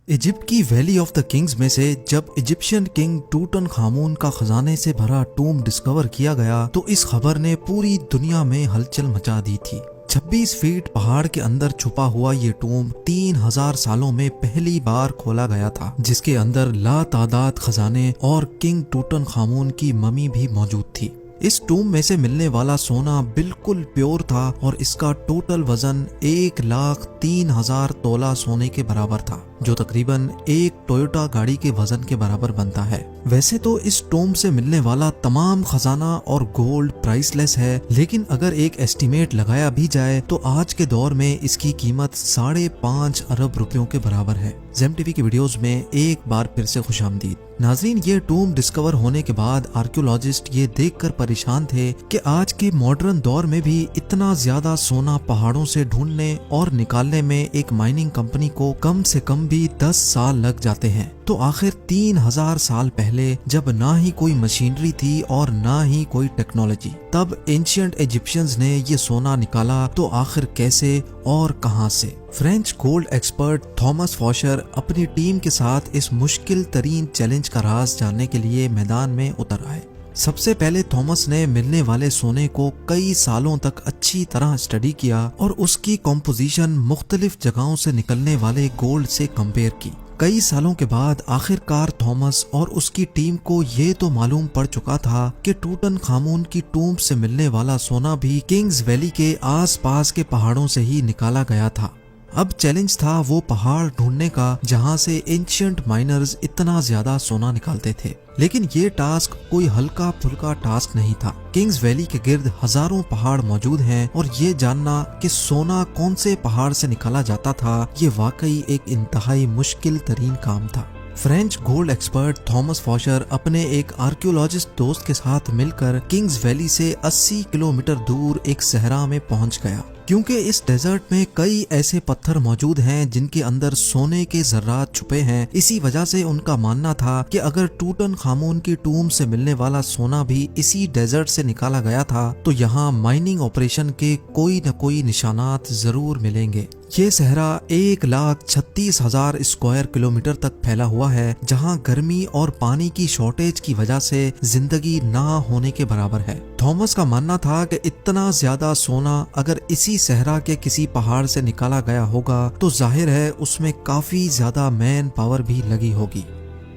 Egypt की valley of the Kings में से जब इजिप्शियन किंग टूटनखामुन का खजाने से भरा टूम डिस्कवर किया गया तो इस खबर ने पूरी दुनिया में हलचल मचा दी थी। 26 फीट पहाड़ के अंदर छुपा हुआ ये टूम 3000 सालों में पहली बार खोला गया था, जिसके अंदर लातादाद खजाने और किंग टूटनखामुन की ममी भी मौजूद थी। इस टूम में से मिलने वाला सोना बिल्कुल प्योर था और इसका टोटल वजन 1,03,000 तोला सोने के बराबर था, जो तकरीबन एक टोयोटा गाड़ी के वजन के बराबर बनता है। वैसे तो इस टूम से मिलने वाला तमाम खजाना और गोल्ड प्राइसलेस है, लेकिन अगर एक एस्टिमेट लगाया भी जाए तो आज के दौर में इसकी कीमत 5.5 अरब रुपयों के बराबर है। जेम टीवी की वीडियोस में एक बार फिर से खुशामदीद। नाजरीन, ये टूम डिस्कवर होने के बाद आर्कियोलॉजिस्ट ये देखकर परेशान थे कि आज के मॉडर्न दौर में भी इतना ज्यादा सोना पहाड़ों से ढूंढने और निकालने में एक माइनिंग कंपनी को कम से कम भी 10 साल लग जाते हैं। तो आखिर 3000 साल पहले, जब ना ही कोई मशीनरी थी और ना ही कोई टेक्नोलॉजी, तब एंशिएंट इजिप्शियंस ने ये सोना निकाला तो आखिर कैसे और कहां से? फ्रेंच गोल्ड एक्सपर्ट थॉमस फॉशर अपनी टीम के साथ इस मुश्किल तरीन चैलेंज का राज जानने के लिए मैदान में उतर आए। सबसे पहले थॉमस ने मिलने वाले सोने को कई सालों तक अच्छी तरह स्टडी किया और उसकी कॉम्पोजिशन मुख्तलिफ जगहों से निकलने वाले गोल्ड से कंपेयर की। कई सालों के बाद आखिरकार थॉमस और उसकी टीम को ये तो मालूम पड़ चुका था कि टूटनखामुन की टूम से मिलने वाला सोना भी किंग्स वैली के आसपास के पहाड़ों से ही निकाला गया था। अब चैलेंज था वो पहाड़ ढूंढने का जहां से एंशिएंट माइनर्स इतना ज्यादा सोना निकालते थे। लेकिन ये टास्क कोई हल्का फुल्का टास्क नहीं था। किंग्स वैली के गिर्द हजारों पहाड़ मौजूद हैं और ये जानना कि सोना कौन से पहाड़ से निकाला जाता था, ये वाकई एक इंतहाई मुश्किल तरीन काम था। फ्रेंच गोल्ड एक्सपर्ट थॉमस फॉशर अपने एक आर्कियोलॉजिस्ट दोस्त के साथ मिलकर किंग्स वैली से 80 किलोमीटर दूर एक सहरा में पहुंच गया, क्योंकि इस डेजर्ट में कई ऐसे पत्थर मौजूद हैं जिनके अंदर सोने के जर्रात छुपे हैं। इसी वजह से उनका मानना था कि अगर टूटनखामुन की टूम से मिलने वाला सोना भी इसी डेजर्ट से निकाला गया था तो यहाँ माइनिंग ऑपरेशन के कोई न कोई निशानात जरूर मिलेंगे। ये सहरा 1,36,000 स्क्वायर किलोमीटर तक फैला हुआ है, जहाँ गर्मी और पानी की शॉर्टेज की वजह से जिंदगी ना होने के बराबर है। थॉमस का मानना था कि इतना ज्यादा सोना अगर इसी सहरा के किसी पहाड़ से निकाला गया होगा तो जाहिर है उसमें काफी ज्यादा मैन पावर भी लगी होगी।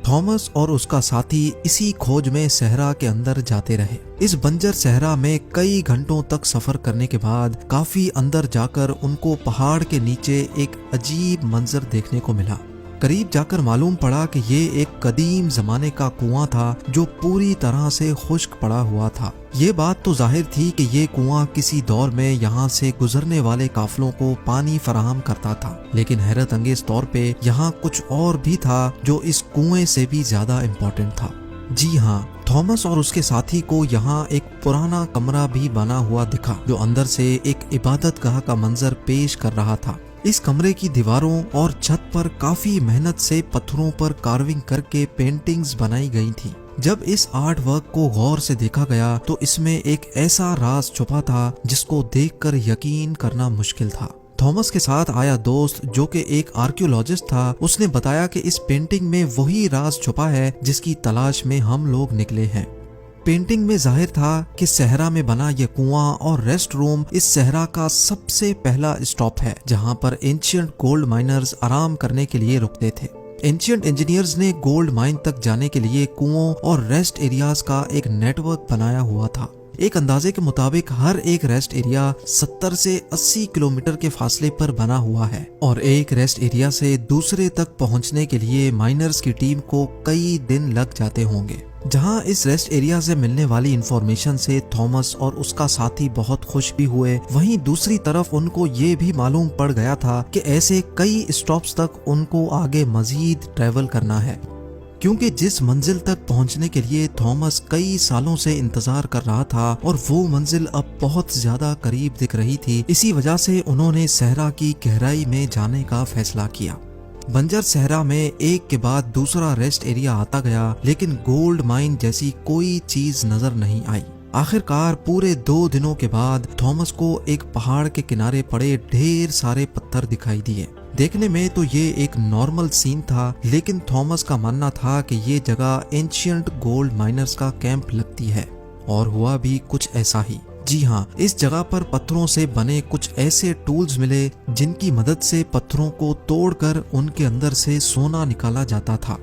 थॉमस और उसका साथी इसी खोज में सहरा के अंदर जाते रहे। इस बंजर सहरा में कई घंटों तक सफर करने के बाद काफी अंदर जाकर उनको पहाड़ के नीचे एक अजीब मंजर देखने को मिला। करीब जाकर मालूम पड़ा कि ये एक कदीम जमाने का कुआं था जो पूरी तरह से खुश्क पड़ा हुआ था। ये बात तो जाहिर थी कि ये कुआं किसी दौर में यहाँ से गुजरने वाले काफिलों को पानी फराहम करता था, लेकिन हैरत अंगेज तौर पे यहाँ कुछ और भी था जो इस कुएं से भी ज्यादा इम्पोर्टेंट था। जी हाँ, थॉमस और उसके साथी को यहाँ एक पुराना कमरा भी बना हुआ दिखा जो अंदर से एक इबादतगाह का मंजर पेश कर रहा था। इस कमरे की दीवारों और छत पर काफी मेहनत से पत्थरों पर कार्विंग करके पेंटिंग्स बनाई गई थी। जब इस आर्ट वर्क को गौर से देखा गया तो इसमें एक ऐसा राज छुपा था जिसको देखकर यकीन करना मुश्किल था। थॉमस के साथ आया दोस्त जो कि एक आर्कियोलॉजिस्ट था, उसने बताया कि इस पेंटिंग में वही राज छुपा है जिसकी तलाश में हम लोग निकले हैं। पेंटिंग में जाहिर था कि सहरा में बना यह कुआं और रेस्ट रूम इस सहरा का सबसे पहला स्टॉप है, जहां पर एंशिएंट गोल्ड माइनर्स आराम करने के लिए रुकते थे। एंशिएंट इंजीनियर्स ने गोल्ड माइन तक जाने के लिए कुओं और रेस्ट एरियाज का एक नेटवर्क बनाया हुआ था। एक अंदाजे के मुताबिक हर एक रेस्ट एरिया 70 से 80 किलोमीटर के फासले पर बना हुआ है और एक रेस्ट एरिया से दूसरे तक पहुंचने के लिए माइनर्स की टीम को कई दिन लग जाते होंगे। जहां इस रेस्ट एरिया से मिलने वाली इंफॉर्मेशन से थॉमस और उसका साथी बहुत खुश भी हुए, वहीं दूसरी तरफ उनको ये भी मालूम पड़ गया था कि ऐसे कई स्टॉप्स तक उनको आगे मजीद ट्रेवल करना है, क्योंकि जिस मंजिल तक पहुंचने के लिए थॉमस कई सालों से इंतजार कर रहा था और वो मंजिल अब बहुत ज्यादा करीब दिख रही थी। इसी वजह से उन्होंने सहरा की गहराई में जाने का फैसला किया। बंजर सहरा में एक के बाद दूसरा रेस्ट एरिया आता गया, लेकिन गोल्ड माइन जैसी कोई चीज नजर नहीं आई। आखिरकार पूरे 2 दिनों के बाद थॉमस को एक पहाड़ के किनारे पड़े ढेर सारे पत्थर दिखाई दिए। देखने में तो ये एक नॉर्मल सीन था, लेकिन थॉमस का मानना था कि ये जगह एंशियंट गोल्ड माइनर्स का कैंप लगती है। और हुआ भी कुछ ऐसा ही। जी हाँ, इस जगह पर पत्थरों से बने कुछ ऐसे टूल्स मिले जिनकी मदद से पत्थरों को तोड़कर उनके अंदर से सोना निकाला जाता था।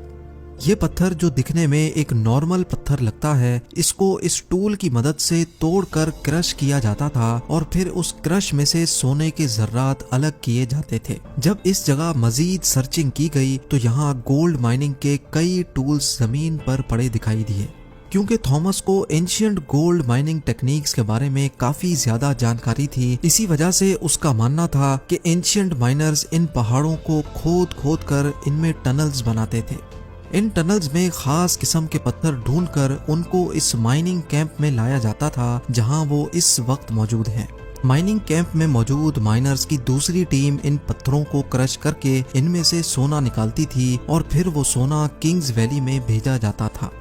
ये पत्थर जो दिखने में एक नॉर्मल पत्थर लगता है, इसको इस टूल की मदद से तोड़कर क्रश किया जाता था और फिर उस क्रश में से सोने के जर्रात अलग किए जाते थे। जब इस जगह मजीद सर्चिंग की गई तो यहाँ गोल्ड माइनिंग के कई टूल्स जमीन पर पड़े दिखाई दिए। क्योंकि थॉमस को एंशियंट गोल्ड माइनिंग टेक्निक्स के बारे में काफी ज्यादा जानकारी थी, इसी वजह से उसका मानना था कि एंशियंट माइनर्स इन पहाड़ों को खोद खोद कर इनमें टनल्स बनाते थे। इन टनल्स में खास किस्म के पत्थर ढूंढकर उनको इस माइनिंग कैंप में लाया जाता था, जहां वो इस वक्त मौजूद हैं। माइनिंग कैंप में मौजूद माइनर्स की दूसरी टीम इन पत्थरों को क्रश करके इनमें से सोना निकालती थी और फिर वो सोना किंग्स वैली में भेजा जाता था।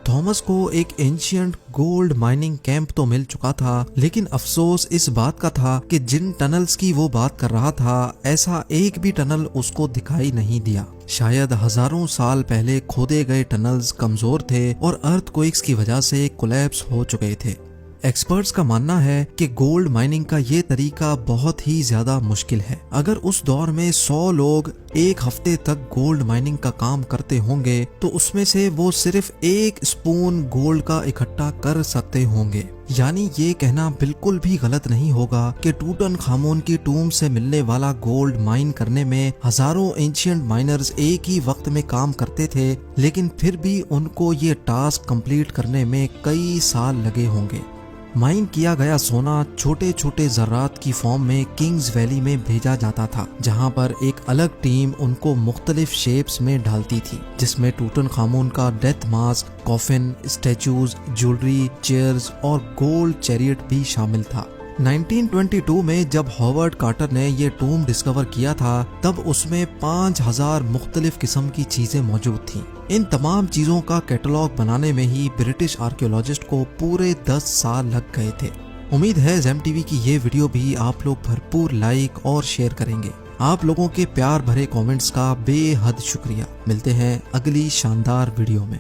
थॉमस को एक एंशियंट गोल्ड माइनिंग कैंप तो मिल चुका था, लेकिन अफसोस इस बात का था कि जिन टनल्स की वो बात कर रहा था, ऐसा एक भी टनल उसको दिखाई नहीं दिया। शायद हजारों साल पहले खोदे गए टनल्स कमजोर थे और अर्थक्वेक्स की वजह से कोलैप्स हो चुके थे। एक्सपर्ट्स का मानना है कि गोल्ड माइनिंग का ये तरीका बहुत ही ज्यादा मुश्किल है। अगर उस दौर में 100 लोग एक हफ्ते तक गोल्ड माइनिंग का काम करते होंगे तो उसमें से वो सिर्फ 1 स्पून गोल्ड का इकट्ठा कर सकते होंगे। यानी ये कहना बिल्कुल भी गलत नहीं होगा कि टूटनखामुन की टूम से मिलने वाला गोल्ड माइन करने में हजारों एंशियंट माइनर्स एक ही वक्त में काम करते थे, लेकिन फिर भी उनको ये टास्क कंप्लीट करने में कई साल लगे होंगे। माइन किया गया सोना छोटे छोटे जर्रात की फॉर्म में किंग्स वैली में भेजा जाता था, जहां पर एक अलग टीम उनको मुख्तलिफ शेप्स में डालती थी, जिसमें टूटनखामुन का death mask, coffin, statues, jewellery, chairs और गोल्ड चैरियट भी शामिल था। 1922 में जब हॉवर्ड कार्टर ने ये टूम डिस्कवर किया था, तब उसमें 5000 मुख्तलिफ किस्म की चीजें मौजूद थीं। इन तमाम चीजों का कैटलॉग बनाने में ही ब्रिटिश आर्कियोलॉजिस्ट को पूरे 10 साल लग गए थे। उम्मीद है ज़ेम टीवी की ये वीडियो भी आप लोग भरपूर लाइक और शेयर करेंगे। आप लोगों के प्यार भरे कमेंट्स का बेहद शुक्रिया। मिलते हैं अगली शानदार वीडियो में।